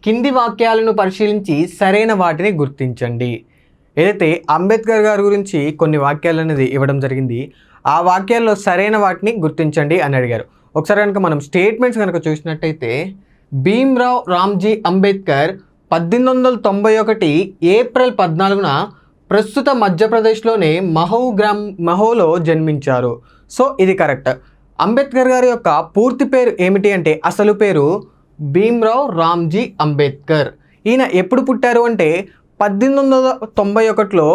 కింది వాక్యాలను పరిశీలించి సరైన వాటిని గుర్తించండి. ఏదైతే అంబేద్కర్ గారి గురించి కొన్ని వాక్యాలు అనేది ఇవ్వడం జరిగింది. ఆ వాక్యాల్లో సరైన వాటిని గుర్తించండి అని అడిగారు. ఒకసారి కనుక మనం స్టేట్మెంట్స్ కనుక చూసినట్టయితే, భీమ్రావ్ రామ్జీ అంబేద్కర్ 1891 ఏప్రిల్ 14న ప్రస్తుత మధ్యప్రదేశ్లోని మహోలో జన్మించారు. సో ఇది కరెక్ట్. అంబేద్కర్ గారి యొక్క పూర్తి పేరు ఏమిటి అంటే, అసలు పేరు భీమ్రావ్ రామ్జీ అంబేద్కర్. ఈయన ఎప్పుడు పుట్టారు అంటే 1891లో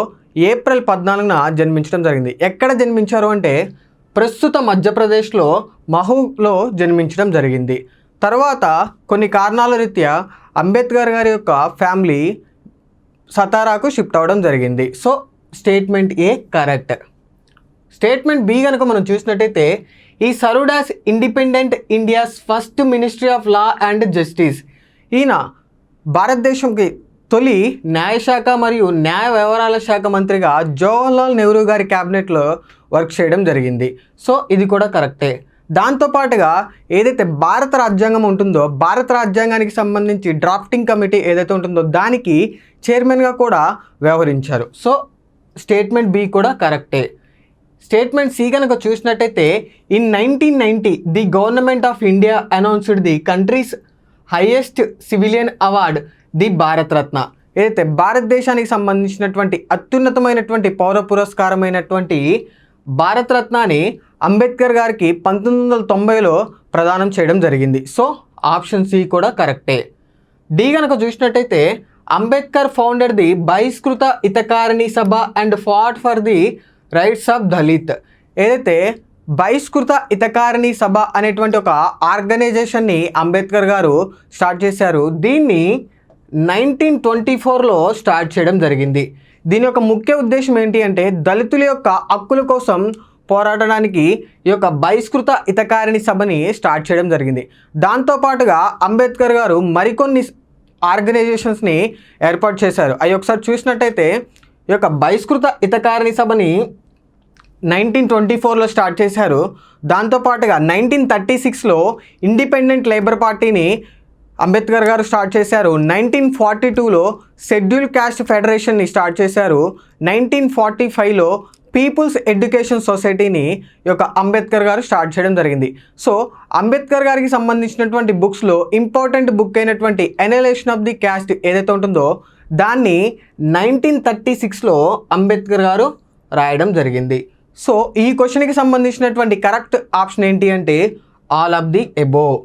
ఏప్రిల్ 14న జన్మించడం జరిగింది. ఎక్కడ జన్మించారు అంటే ప్రస్తుత మధ్యప్రదేశ్లో మహూలో జన్మించడం జరిగింది. తర్వాత కొన్ని కారణాల రీత్యా అంబేద్కర్ గారి యొక్క ఫ్యామిలీ సతారాకు షిఫ్ట్ అవ్వడం జరిగింది. సో స్టేట్మెంట్ ఏ కరెక్ట్. స్టేట్మెంట్ బి కనుక మనం చూసినట్టయితే, ఈ served as independent India's first ministry of law and justice. ఈయన భారతదేశంకి తొలి న్యాయశాఖ మరియు న్యాయ వ్యవహారాల శాఖ మంత్రిగా జవహర్లాల్ నెహ్రూ గారి క్యాబినెట్లో వర్క్ చేయడం జరిగింది. సో ఇది కూడా కరెక్టే. దాంతోపాటుగా ఏదైతే భారత రాజ్యాంగం ఉంటుందో, భారత రాజ్యాంగానికి సంబంధించి డ్రాఫ్టింగ్ కమిటీ ఏదైతే ఉంటుందో దానికి చైర్మన్గా కూడా వ్యవహరించారు. సో స్టేట్మెంట్ బి కూడా కరెక్టే. స్టేట్మెంట్ సి కనుక చూసినట్టయితే, in 1990 the government of India announced the countries highest civilian award the Bharat Ratna. ఏదైతే భారతదేశానికి సంబంధించినటువంటి అత్యున్నతమైనటువంటి పౌర పురస్కారమైనటువంటి భారతరత్నాన్ని అంబేద్కర్ గారికి 1990లో ప్రదానం చేయడం జరిగింది. సో ఆప్షన్ సి కూడా కరెక్టే. డి కనుక చూసినట్టయితే, Ambedkar founded the బహిష్కృత Hitakarini Sabha and fought for the rights of Dalit. ఏదైతే బహిష్కృత హితకారిణి సభ అనేటువంటి ఒక ఆర్గనైజేషన్ని అంబేద్కర్ గారు స్టార్ట్ చేశారు. దీన్ని 1924లో స్టార్ట్ చేయడం జరిగింది. దీని యొక్క ముఖ్య ఉద్దేశం ఏంటి అంటే, దళితుల యొక్క హక్కుల కోసం పోరాడడానికి ఈ యొక్క బహిష్కృత హితకారిణి సభని స్టార్ట్ చేయడం జరిగింది. దాంతోపాటుగా అంబేద్కర్ గారు మరికొన్ని ఆర్గనైజేషన్స్ని ఏర్పాటు చేశారు. అవి ఒకసారి చూసినట్టయితే, ఈ యొక్క బహిష్కృత హితకారిణి సభని 1924లో స్టార్ట్ చేశారు. దాంతోపాటుగా 1936లో ఇండిపెండెంట్ లేబర్ పార్టీని అంబేద్కర్ గారు స్టార్ట్ చేశారు. 1942లో షెడ్యూల్ క్యాస్ట్ ఫెడరేషన్ని స్టార్ట్ చేశారు. 1945లో పీపుల్స్ ఎడ్యుకేషన్ సొసైటీని యొక్క అంబేద్కర్ గారు స్టార్ట్ చేయడం జరిగింది. సో అంబేద్కర్ గారికి సంబంధించినటువంటి బుక్స్లో ఇంపార్టెంట్ బుక్ అయినటువంటి ఎనలేషన్ ఆఫ్ ది క్యాస్ట్ ఏదైతే ఉంటుందో దాన్ని 1936లో అంబేద్కర్ గారు రాయడం జరిగింది. సో ఈ క్వశ్చన్కి సంబంధించినటువంటి కరెక్ట్ ఆప్షన్ ఏంటి అంటే ఆల్ ఆఫ్ ది ఎబోవ్.